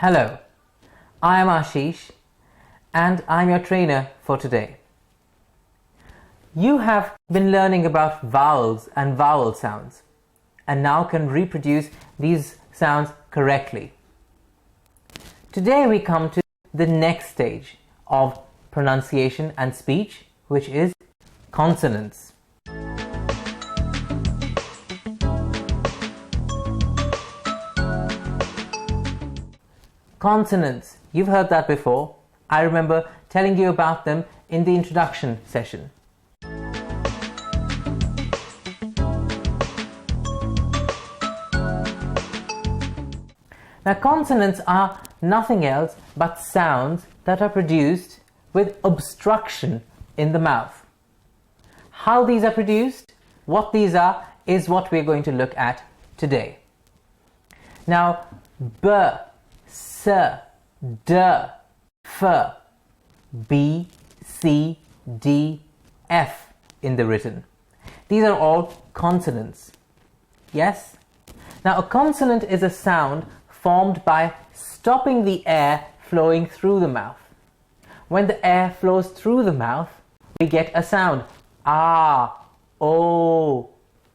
Hello, I am Ashish and I'm your trainer for today. You have been learning about vowels and vowel sounds and now can reproduce these sounds correctly. Today we come to the next stage of pronunciation and speech, which is consonants. Consonants, you've heard that before. I remember telling you about them in the introduction session. Now, consonants are nothing else but sounds that are produced with obstruction in the mouth. How these are produced, what these are, is what we're going to look at today. Now, b, s, d, f, b, c, d, f in the written. These are all consonants. Yes? Now, a consonant is a sound formed by stopping the air flowing through the mouth. When the air flows through the mouth, we get a sound. Ah, o,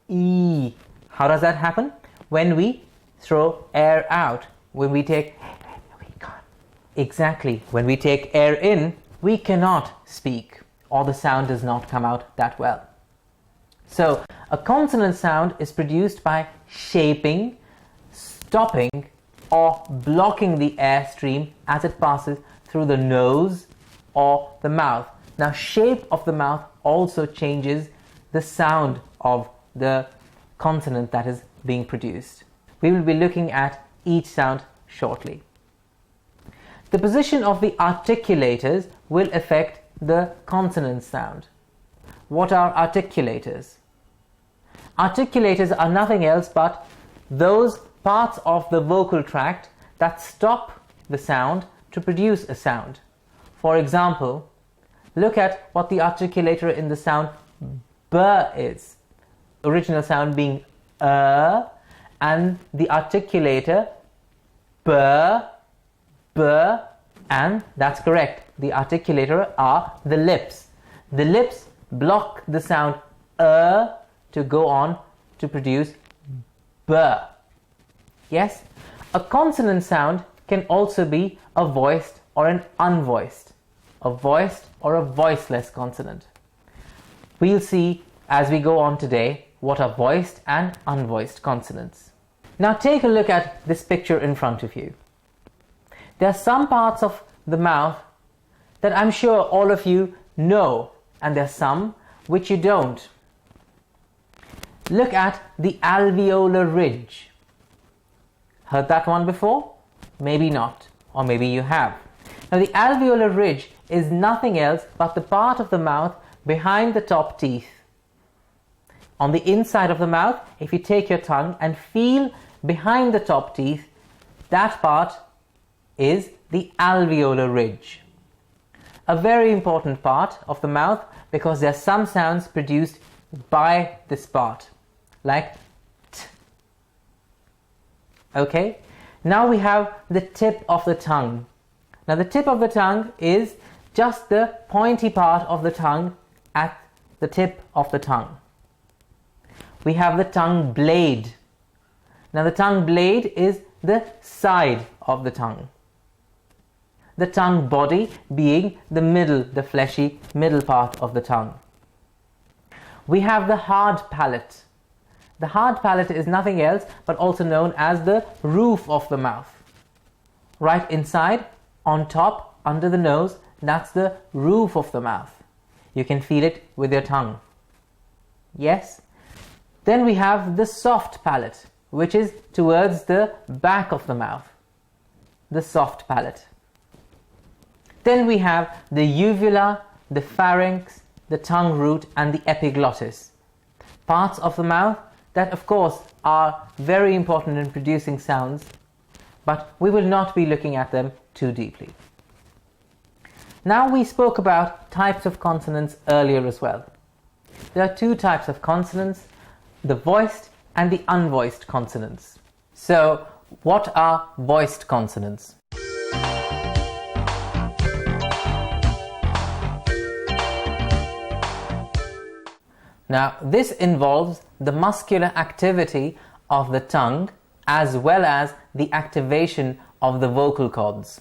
e. How does that happen? When we throw air out. When we take... Exactly. When we take air in, we cannot speak, or the sound does not come out that well. So, a consonant sound is produced by shaping, stopping, or blocking the air stream as it passes through the nose or the mouth. Now, shape of the mouth also changes the sound of the consonant that is being produced. We will be looking at each sound shortly. The position of the articulators will affect the consonant sound. What are articulators? Articulators are nothing else but those parts of the vocal tract that stop the sound to produce a sound. For example, look at what the articulator in the sound b is. Original sound being and the articulator b, and that's correct. The articulator are the lips. The lips block the sound to go on to produce b. Yes? A consonant sound can also be a voiced or an unvoiced, a voiced or a voiceless consonant. We'll see as we go on today what are voiced and unvoiced consonants. Now take a look at this picture in front of you. There are some parts of the mouth that I'm sure all of you know, and there are some which you don't. Look at the alveolar ridge. Heard that one before? Maybe not, or maybe you have. Now, the alveolar ridge is nothing else but the part of the mouth behind the top teeth. On the inside of the mouth, if you take your tongue and feel behind the top teeth, that part is the alveolar ridge. A very important part of the mouth because there are some sounds produced by this part, like t. Okay, now we have the tip of the tongue. Now the tip of the tongue is just the pointy part of the tongue at the tip of the tongue. We have the tongue blade. Now the tongue blade is the side of the tongue. The tongue body being the middle, the fleshy middle part of the tongue. We have the hard palate. The hard palate is nothing else but also known as the roof of the mouth. Right inside, on top, under the nose, that's the roof of the mouth. You can feel it with your tongue. Yes? Then we have the soft palate, which is towards the back of the mouth. The soft palate. Then we have the uvula, the pharynx, the tongue root, and the epiglottis. Parts of the mouth that, of course, are very important in producing sounds, but we will not be looking at them too deeply. Now we spoke about types of consonants earlier as well. There are two types of consonants, the voiced and the unvoiced consonants. So, what are voiced consonants? Now, this involves the muscular activity of the tongue as well as the activation of the vocal cords.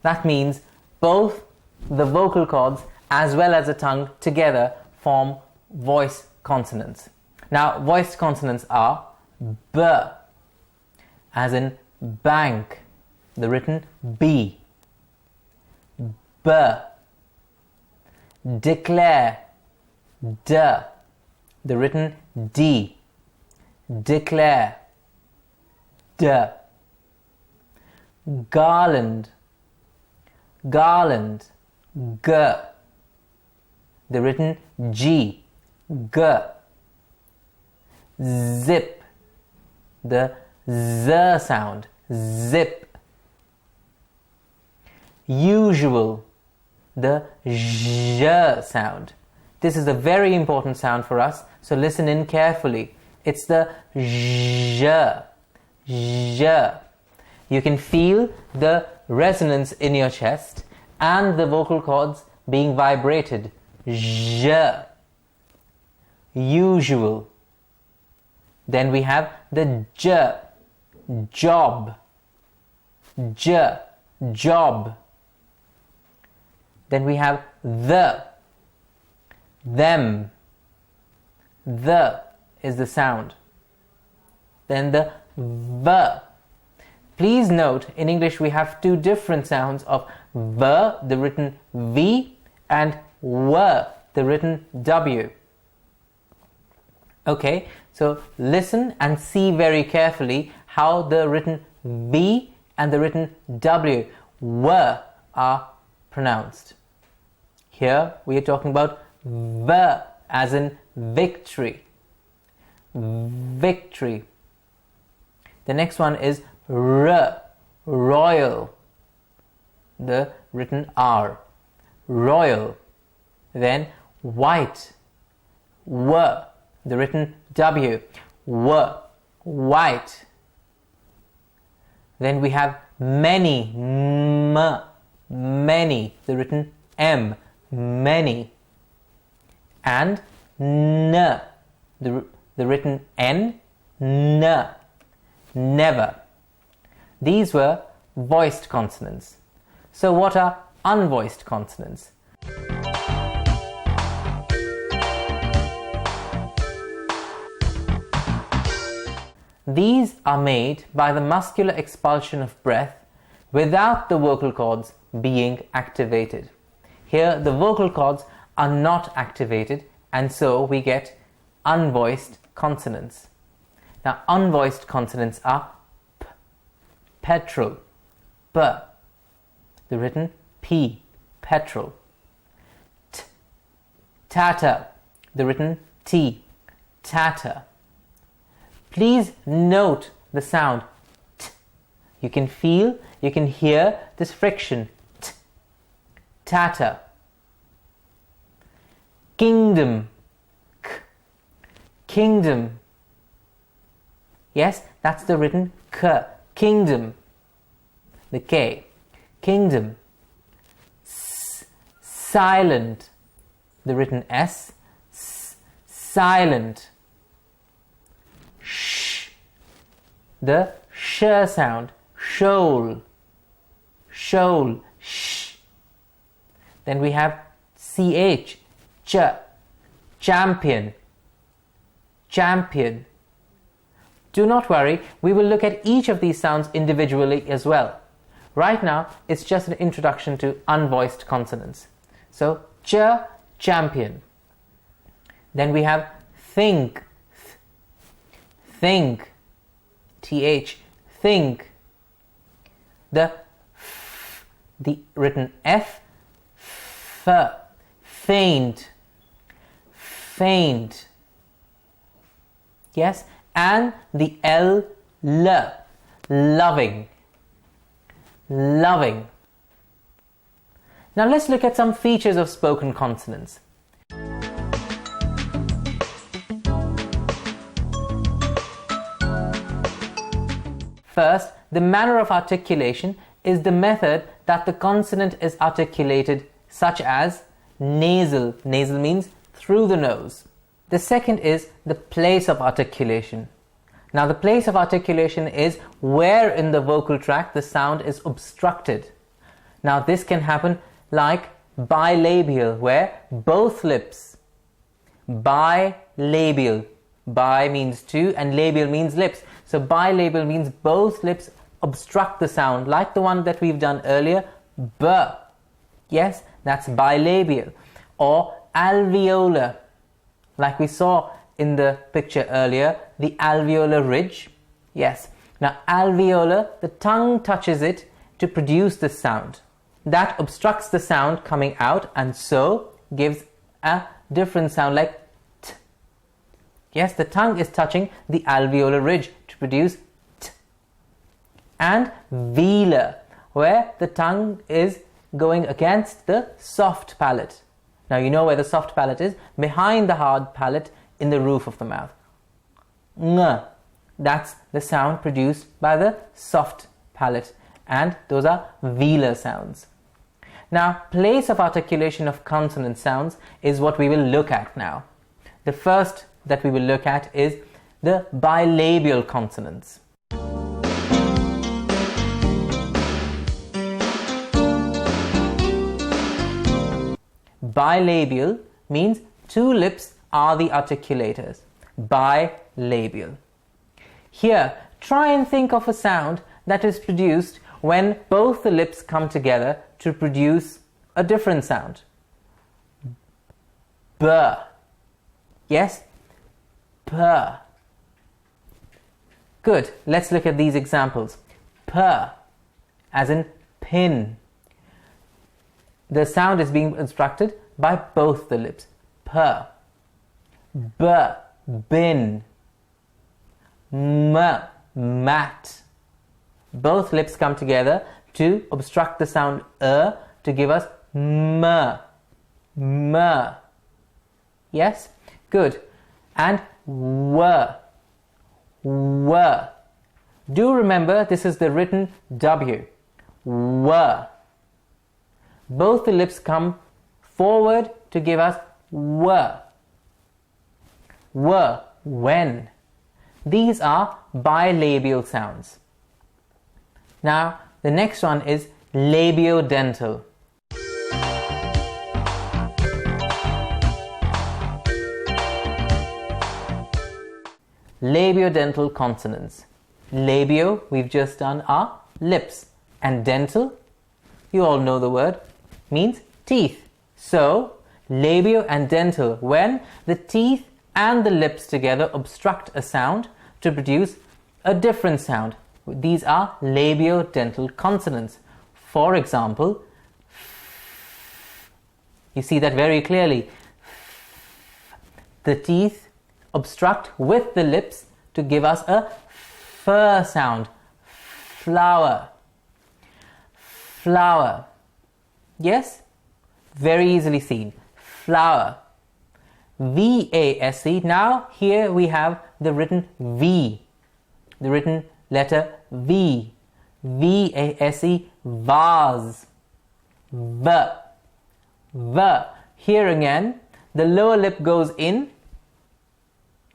That means both the vocal cords as well as the tongue together form voiced consonants. Now, voiced consonants are B, as in bank, the written B, B, declare, D, the written D, declare, D, garland, garland, G, the written G, G, zip, the Z sound, zip, usual, the Z sound. This is a very important sound for us, so listen in carefully. It's the Z, Z. You can feel the resonance in your chest and the vocal cords being vibrated. Z, usual. Then we have the J, job, J, job. Then we have the, them, the is the sound. Then the V. Please note, in English we have two different sounds of V, the written V, and W, the written W. Okay, so listen and see very carefully how the written V and the written W, W, are pronounced. Here we are talking about V as in victory, victory. The next one is R, royal, the written R, royal. Then white, W, the written W, W, white. Then we have many, M, many, the written M, many. And N, the written N, N, never. These were voiced consonants. So what are unvoiced consonants? These are made by the muscular expulsion of breath without the vocal cords being activated. Here the vocal cords are not activated, and so we get unvoiced consonants. Now, unvoiced consonants are P, petrol, P, the written P, petrol, T, tatter, the written T, tatter. Please note the sound T. You can feel, you can hear this friction, T, tatter. Kingdom, K, kingdom. Yes, that's the written K, kingdom, the K, kingdom. S, silent, the written S, silent. Sh, the sh sound, shoal, shoal, sh. Then we have ch, ch, champion, champion. Do not worry, we will look at each of these sounds individually as well. Right now, it's just an introduction to unvoiced consonants. So, ch, champion. Then we have think, think, th, think. The f, the written f, f, faint, faint. Yes, and the l, loving, loving. Now let's look at some features of spoken consonants. First, the manner of articulation is the method that the consonant is articulated, such as nasal. Nasal means through the nose. The second is the place of articulation. Now the place of articulation is where in the vocal tract the sound is obstructed. Now this can happen like bilabial, where both lips, bilabial, bi means two and labial means lips, so bilabial means both lips obstruct the sound, like the one that we've done earlier, b. Yes, that's bilabial. Or alveolar, like we saw in the picture earlier, the alveolar ridge. Yes, now alveolar, the tongue touches it to produce the sound. That obstructs the sound coming out and so gives a different sound like t. Yes, the tongue is touching the alveolar ridge to produce t. And velar, where the tongue is going against the soft palate. Now you know where the soft palate is, behind the hard palate in the roof of the mouth. Ng, that's the sound produced by the soft palate, and those are velar sounds. Now, place of articulation of consonant sounds is what we will look at now. The first that we will look at is the bilabial consonants. Bilabial means two lips are the articulators. Bilabial. Here, try and think of a sound that is produced when both the lips come together to produce a different sound. B. Yes? P. Good. Let's look at these examples. P, as in pin. The sound is being obstructed by both the lips. P. B, bin. M, mat. Both lips come together to obstruct the sound to give us m. M. Yes? Good. And w. W. Do remember this is the written W. W. Both the lips come forward to give us w. W. When. These are bilabial sounds. Now, the next one is labiodental. Labiodental consonants. Labio, we've just done, are lips, and dental, you all know the word, means teeth. So, labio and dental, when the teeth and the lips together obstruct a sound to produce a different sound. These are labiodental consonants. For example, you see that very clearly. The teeth obstruct with the lips to give us a f sound. Flower. Flower. Yes? Very easily seen. Flower. V-A-S-E. Now here we have the written V. The written letter V. V-A-S-E. Vase. V. V. Here again, the lower lip goes in.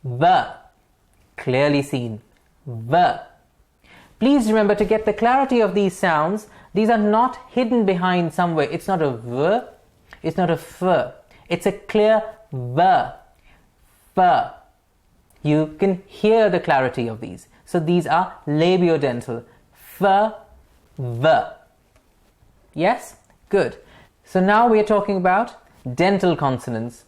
V. Clearly seen. V. Please remember to get the clarity of these sounds. These are not hidden behind somewhere. It's not a V. It's not a F. It's a clear V. F. You can hear the clarity of these. So these are labiodental. F. V. Yes? Good. So now we are talking about dental consonants.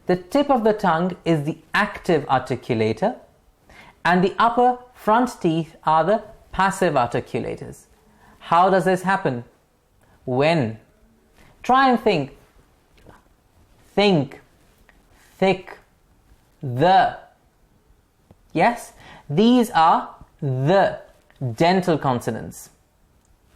The tip of the tongue is the active articulator, and the upper front teeth are the passive articulators. How does this happen? When? Try and think. Think. Thick. The. Yes? These are the dental consonants.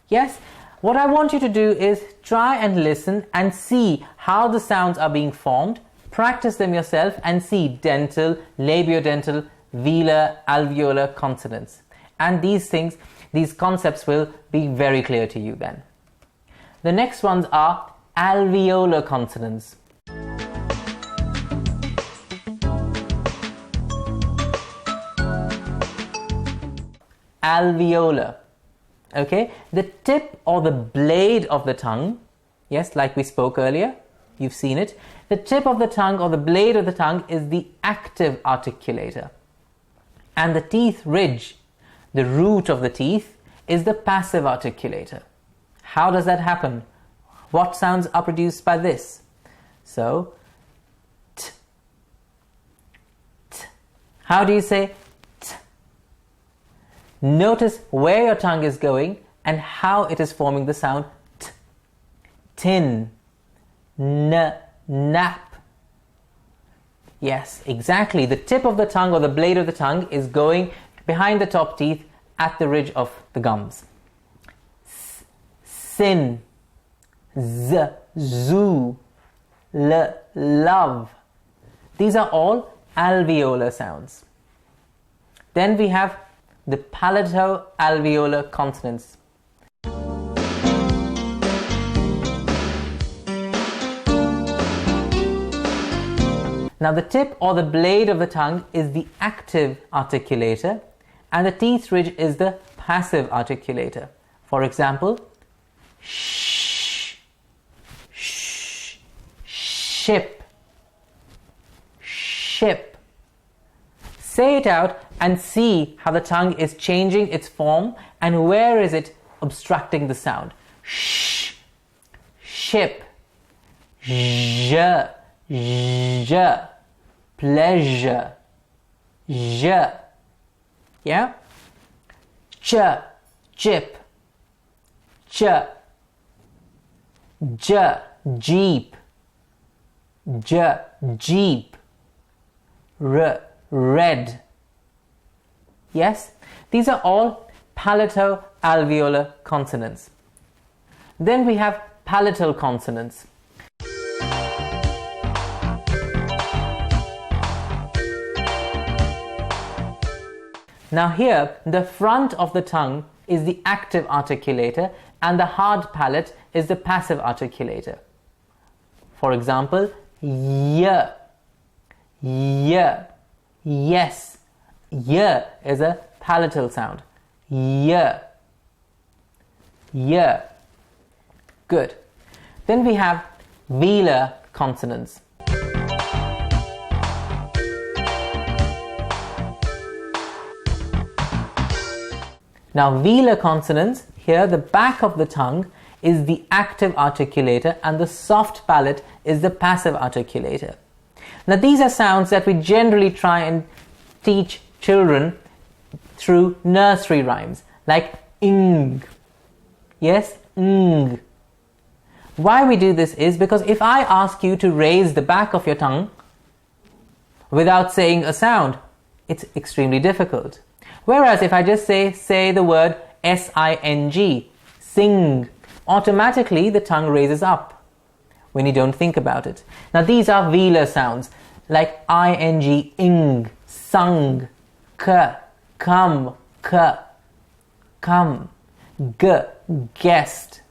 Yes? What I want you to do is try and listen and see how the sounds are being formed. Practice them yourself and see dental, labiodental, velar, alveolar consonants. And these things, these concepts will be very clear to you then. The next ones are alveolar consonants. Alveolar. Okay, the tip or the blade of the tongue, yes, like we spoke earlier, you've seen it. The tip of the tongue or the blade of the tongue is the active articulator. And the teeth ridge, the root of the teeth, is the passive articulator. How does that happen? What sounds are produced by this? So, t, t. How do you say t? Notice where your tongue is going and how it is forming the sound t. Tin, n, nap. Yes, exactly. The tip of the tongue or the blade of the tongue is going behind the top teeth at the ridge of the gums. S, sin, z, zoo, l, love. These are all alveolar sounds. Then we have the palato-alveolar consonants. Now the tip or the blade of the tongue is the active articulator and the teeth ridge is the passive articulator. For example, sh, sh, ship, ship. Say it out and see how the tongue is changing its form and where is it obstructing the sound. Sh, ship, zh, zh, pleasure, zh. Yeah? Ch, chip, ch, j, jeep, j, jeep, r, red. Yes? These are all palato-alveolar consonants. Then we have palatal consonants. Now here, the front of the tongue is the active articulator and the hard palate is the passive articulator. For example, y, y, yes. Y is a palatal sound. Y, y. Good. Then we have velar consonants. Now velar consonants, here the back of the tongue is the active articulator and the soft palate is the passive articulator. Now these are sounds that we generally try and teach children through nursery rhymes like ing. Yes, ing. Why we do this is because if I ask you to raise the back of your tongue without saying a sound, it's extremely difficult. Whereas if I just say the word S-I-N-G, sing, automatically the tongue raises up when you don't think about it. Now these are velar sounds like I-N-G, ing, sung, k, come, k, come, g, guest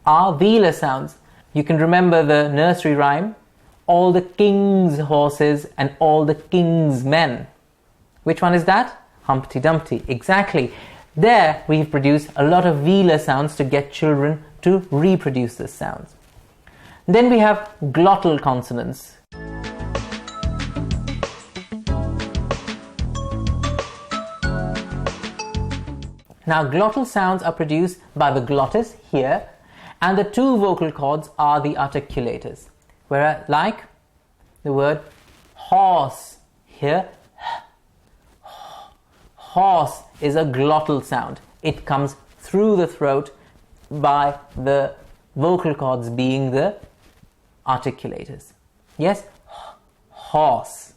are velar sounds. You can remember the nursery rhyme, all the king's horses and all the king's men. Which one is that? Humpty Dumpty. Exactly. There we've produced a lot of velar sounds to get children to reproduce these sounds. Then we have glottal consonants. Now glottal sounds are produced by the glottis here and the two vocal cords are the articulators. Whereas like the word horse here, horse is a glottal sound. It comes through the throat by the vocal cords being the articulators. Yes? Horse.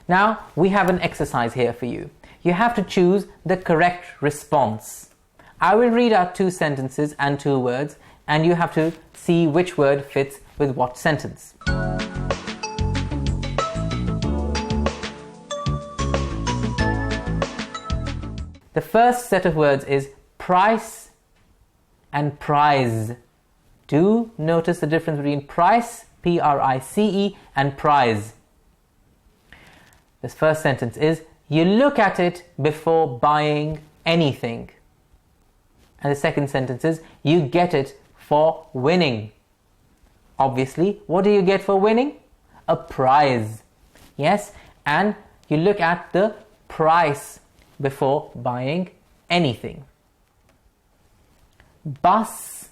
Now we have an exercise here for you. You have to choose the correct response. I will read out two sentences and two words and you have to see which word fits with what sentence. The first set of words is price and prize. Do notice the difference between price, P-R-I-C-E, and prize. This first sentence is, you look at it before buying anything. And the second sentence is, you get it for winning. Obviously, what do you get for winning? A prize. Yes, and you look at the price before buying anything. Bus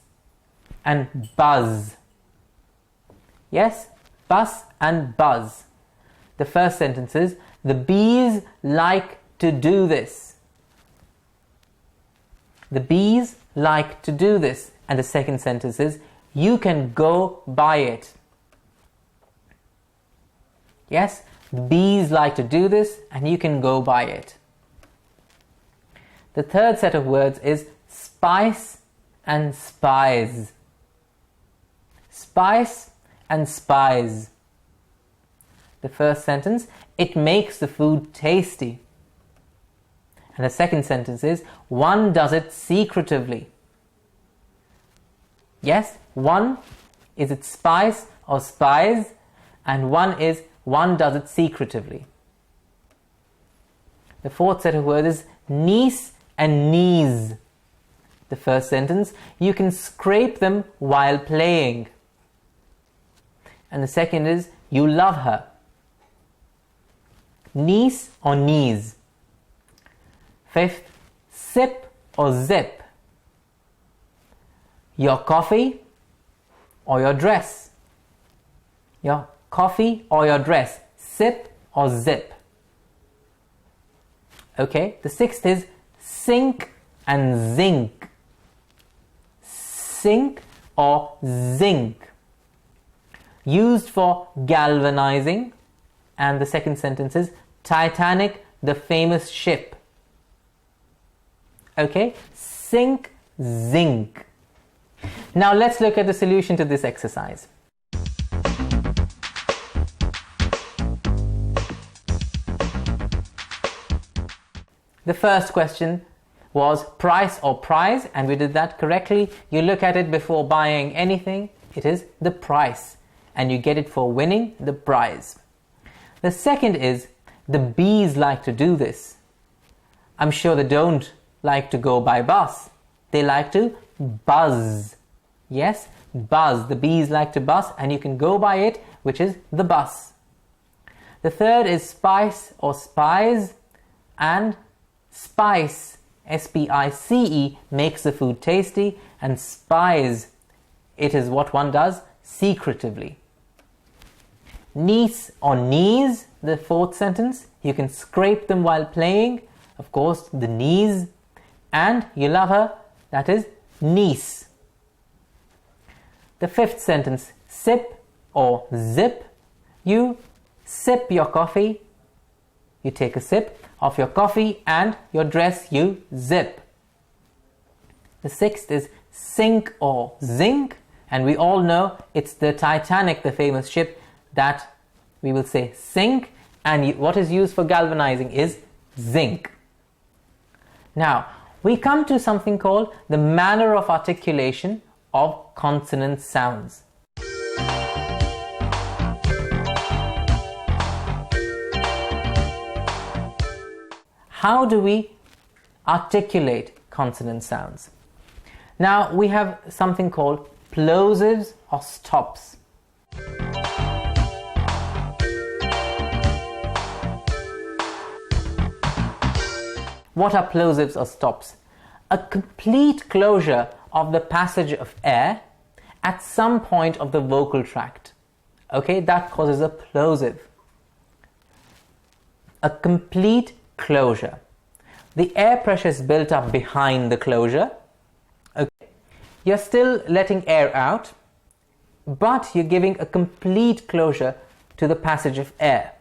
and buzz. Yes, bus and buzz. The first sentence is, the bees like to do this. The bees like to do this. And the second sentence is, you can go buy it. Yes, the bees like to do this and you can go buy it. The third set of words is spice and spies. Spice and spies. The first sentence, it makes the food tasty. And the second sentence is, one does it secretively. Yes, one is it spice or spies, and one is one does it secretively. The fourth set of words is niece and knees. The first sentence, you can scrape them while playing. And the second is, you love her. Niece or knees. Fifth, sip or zip. Your coffee or your dress. Your coffee or your dress. Sip or zip. Okay, the sixth is sink and zinc. Sink or zinc. Used for galvanizing. And the second sentence is Titanic, the famous ship. Okay, sink, zinc. Now let's look at the solution to this exercise. The first question was price or prize, and we did that correctly. You look at it before buying anything, it is the price, and you get it for winning, the prize. The second is, the bees like to do this. I'm sure they don't like to go by bus. They like to buzz. Yes, buzz. The bees like to buzz, and you can go by it, which is the bus. The third is spice or spies, and spice, S-P-I-C-E, makes the food tasty, and spies, it is what one does secretively. Niece or knees, the fourth sentence, you can scrape them while playing, of course the knees, and you love her, that is niece. The fifth sentence, sip or zip, you sip your coffee, you take a sip of your coffee, and your dress you zip. The sixth is sink or zinc, and we all know it's the Titanic, the famous ship, that we will say sink, and what is used for galvanizing is zinc. Now we come to something called the manner of articulation of consonant sounds. How do we articulate consonant sounds? Now we have something called plosives or stops. What are plosives or stops? A complete closure of the passage of air at some point of the vocal tract. Okay, that causes a plosive. A complete closure. The air pressure is built up behind the closure. Okay. You're still letting air out, but you're giving a complete closure to the passage of air.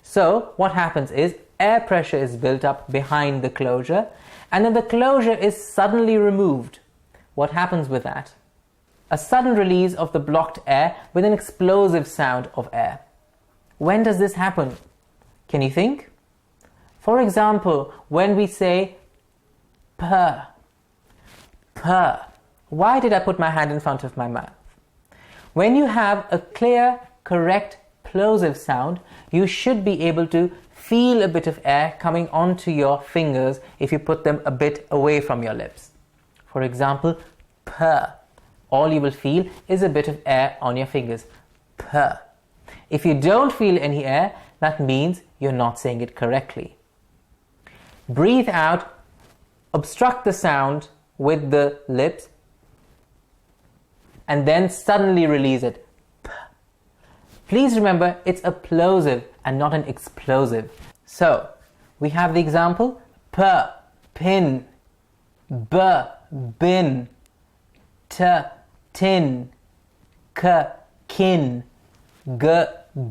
So what happens is air pressure is built up behind the closure, and then the closure is suddenly removed. What happens with that? A sudden release of the blocked air with an explosive sound of air. When does this happen? Can you think? For example, when we say purr, purr, Why did I put my hand in front of my mouth? When you have a clear, correct plosive sound, you should be able to feel a bit of air coming onto your fingers if you put them a bit away from your lips. For example, p. All you will feel is a bit of air on your fingers. P. If you don't feel any air, that means you're not saying it correctly. Breathe out, obstruct the sound with the lips, and then suddenly release it. P. Please remember, it's a plosive and not an explosive. So, we have the example: p, pin, b, bin, t, tin, k, kin, g,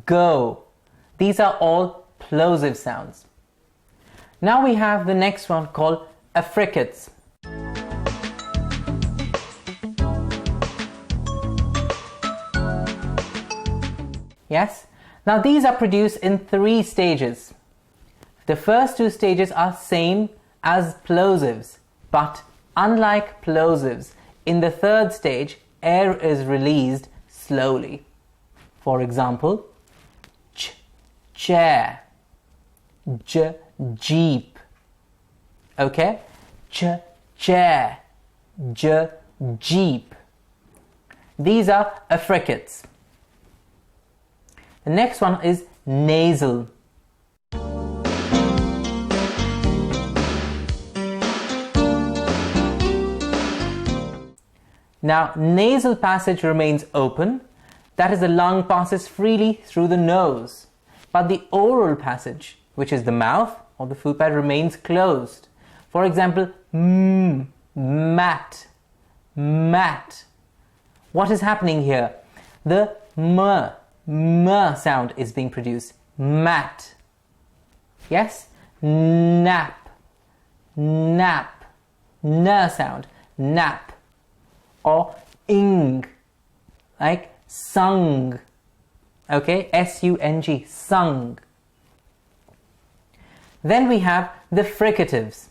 go. These are all plosive sounds. Now we have the next one called Affricates. Yes? Now these are produced in 3 stages. The first 2 stages are same as plosives, but unlike plosives, in the 3rd stage, air is released slowly. For example, ch, chair, j, jeep. Okay? Ch, chair, j, jeep. These are affricates. The next one is nasal. Now, nasal passage remains open. That is, the lung passes freely through the nose. But the oral passage, which is the mouth or the food pad, remains closed. For example, mat, mat. What is happening here? The m sound is being produced. Mat. Yes? Nap, nap. N sound. Nap. Or ing, like sung. Okay? S-U-N-G. Sung. Then we have the fricatives.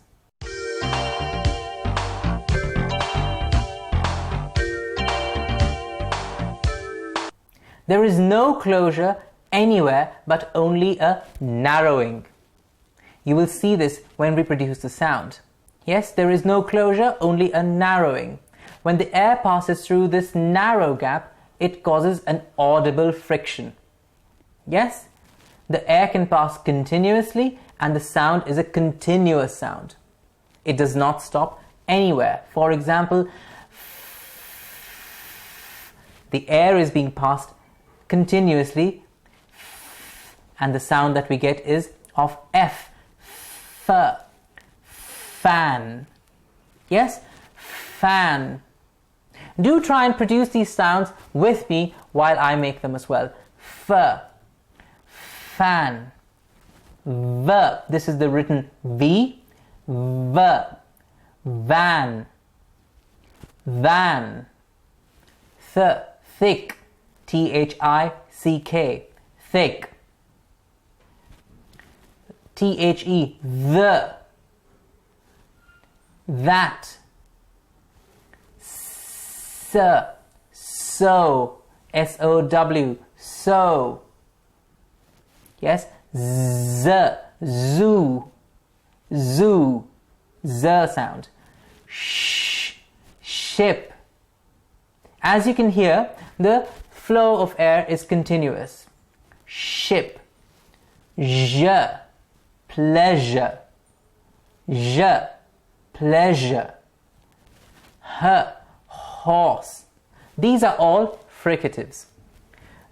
There is no closure anywhere but only a narrowing. You will see this when we produce the sound. Yes, there is no closure, only a narrowing. When the air passes through this narrow gap, it causes an audible friction. Yes, the air can pass continuously and the sound is a continuous sound. It does not stop anywhere. For example, the air is being passed continuously and the sound that we get is of F, f, fan. Yes, fan. Do try and produce these sounds with me while I make them as well. F, fan. V, this is the written V. V, van. Van. Th, thick. T-H-I-C-K. Thick. T-H-E. The. That. So. S-O-W. So. Yes. Z. Zoo. Zoo. Z sound. Sh. Ship. As you can hear, the flow of air is continuous. Ship. Je. Pleasure. Je. Pleasure. H. Horse. These are all fricatives.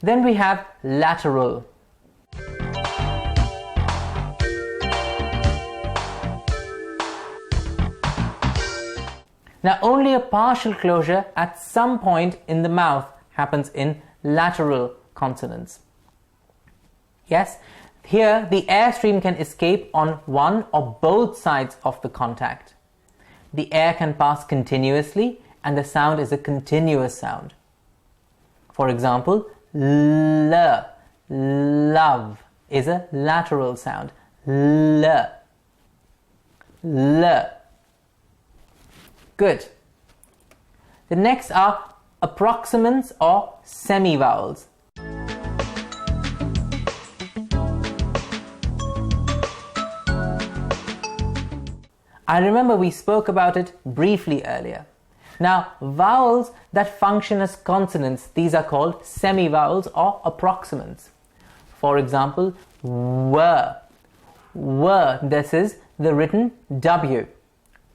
Then we have lateral. Now, only a partial closure at some point in the mouth happens in lateral consonants. Yes, here the airstream can escape on one or both sides of the contact. The air can pass continuously and the sound is a continuous sound. For example, L, love, is a lateral sound. L, L. Good. The next are approximants or semi-vowels. I remember we spoke about it briefly earlier. Now, vowels that function as consonants, these are called semi-vowels or approximants. For example, were. Were, this is the written W.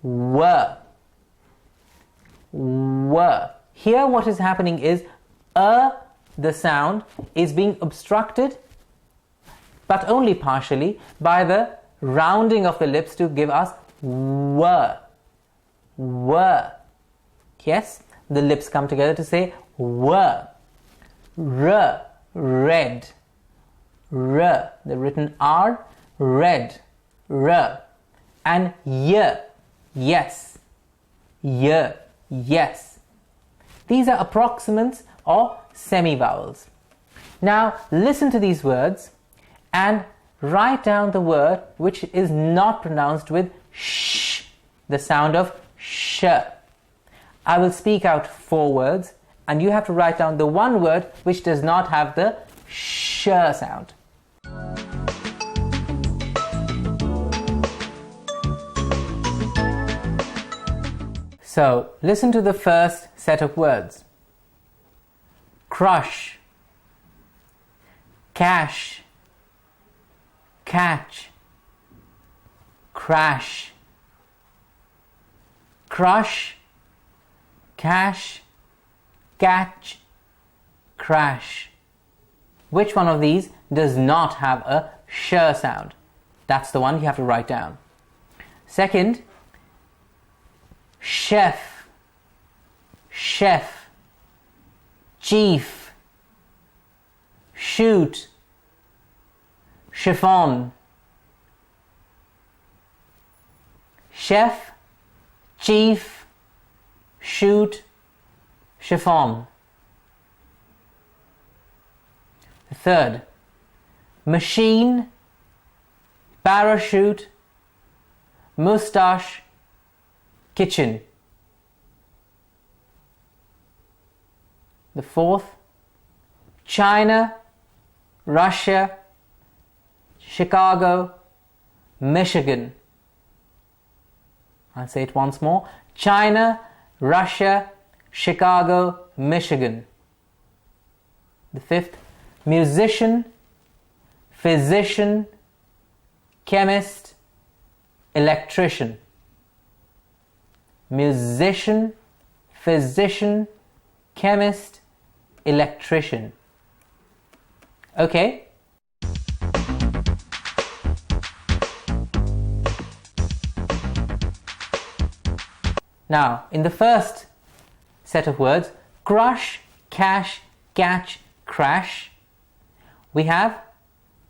Were. Were. Here what is happening is the sound is being obstructed, but only partially, by the rounding of the lips to give us were. Were. Yes, the lips come together to say were. R, red. R, the written R, red. R. And y, yes. Y, yes. These are approximants or semi-vowels. Now listen to these words and write down the word which is not pronounced with sh, the sound of sh. I will speak out 4 words and you have to write down the one word which does not have the sh sound. So, listen to the first set of words. Crush, cash, catch, crash. Crush, cash, catch, crash. Which one of these does not have a sh sound? That's the one you have to write down. Second, chef, chef, chief, shoot, chiffon. Chef, chief, shoot, chiffon. The third, machine, parachute, moustache, kitchen. The fourth, China, Russia, Chicago, Michigan. I'll say it once more. China, Russia, Chicago, Michigan. The fifth, musician, physician, chemist, electrician. Musician, physician, chemist, electrician. Okay? Now, in the first set of words, crush, cash, catch, crash, we have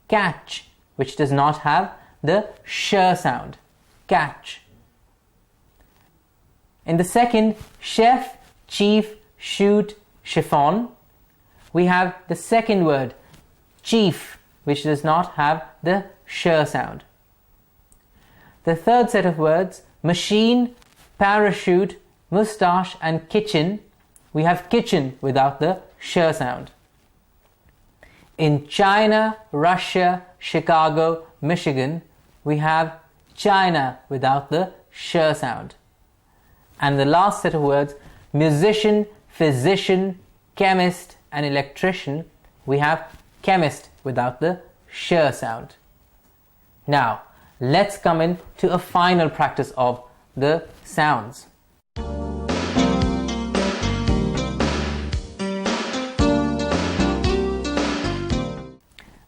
catch, which does not have the sh sound. Catch. In the second, chef, chief, shoot, chiffon, we have the second word, chief, which does not have the sh sound. The third set of words, machine, parachute, moustache and kitchen, we have kitchen without the sh sound. In China, Russia, Chicago, Michigan, we have China without the sh sound. And the last set of words, musician, physician, chemist and electrician, we have chemist without the sh sound. Now, let's come in to a final practice of the sounds.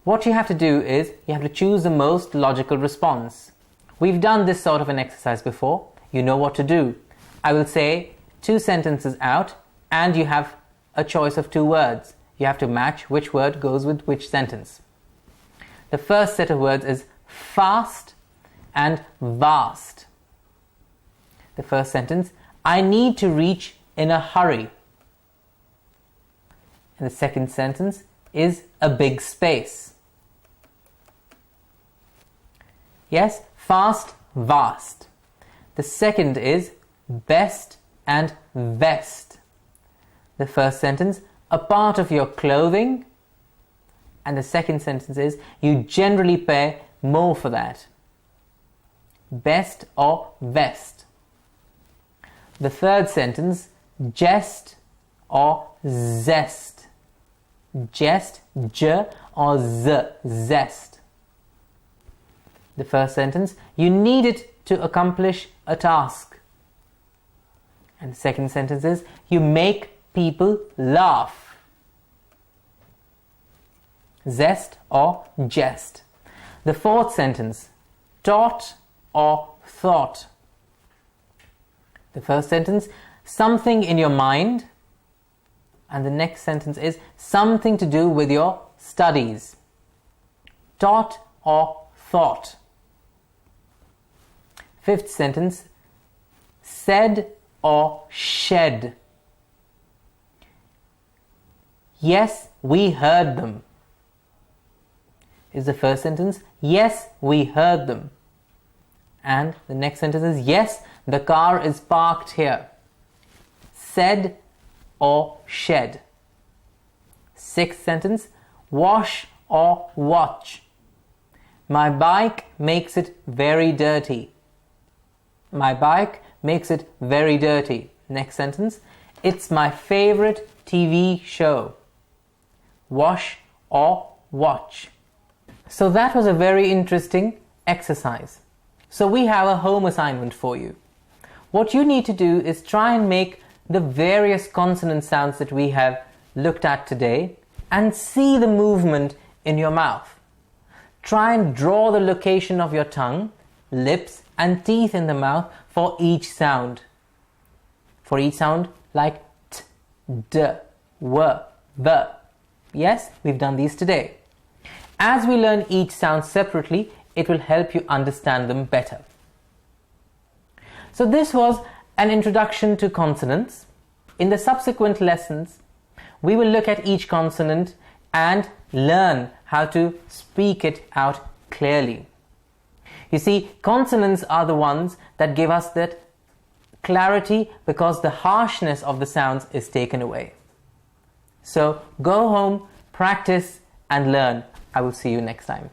What you have to do is you have to choose the most logical response. We've done this sort of an exercise before. You know what to do. I will say 2 sentences out and you have a choice of 2 words. You have to match which word goes with which sentence. The first set of words is fast and vast. The first sentence, I need to reach in a hurry. And the second sentence is a big space. Yes, fast, vast. The second is best and vest. The first sentence, a part of your clothing. And the second sentence is, you generally pay more for that. Best or vest. The third sentence, jest or zest. Jest, j or z, zest. The first sentence, you need it to accomplish a task. And the second sentence is, you make people laugh. Zest or jest. The fourth sentence, taught or thought. The first sentence, something in your mind. And the next sentence is something to do with your studies. Taught or thought. Fifth sentence, said or shed. Yes, we heard them. Is the first sentence, yes, we heard them. And the next sentence is, yes, the car is parked here. Said or shed. Sixth sentence, wash or watch. My bike makes it very dirty. My bike makes it very dirty. Next sentence, it's my favorite TV show. Wash or watch. So that was a very interesting exercise. So we have a home assignment for you. What you need to do is try and make the various consonant sounds that we have looked at today and see the movement in your mouth. Try and draw the location of your tongue, lips and teeth in the mouth for each sound. For each sound like t, d, w, v. Yes, we've done these today. As we learn each sound separately, it will help you understand them better. So this was an introduction to consonants. In the subsequent lessons, we will look at each consonant and learn how to speak it out clearly. You see, consonants are the ones that give us that clarity because the harshness of the sounds is taken away. So go home, practice and learn. I will see you next time.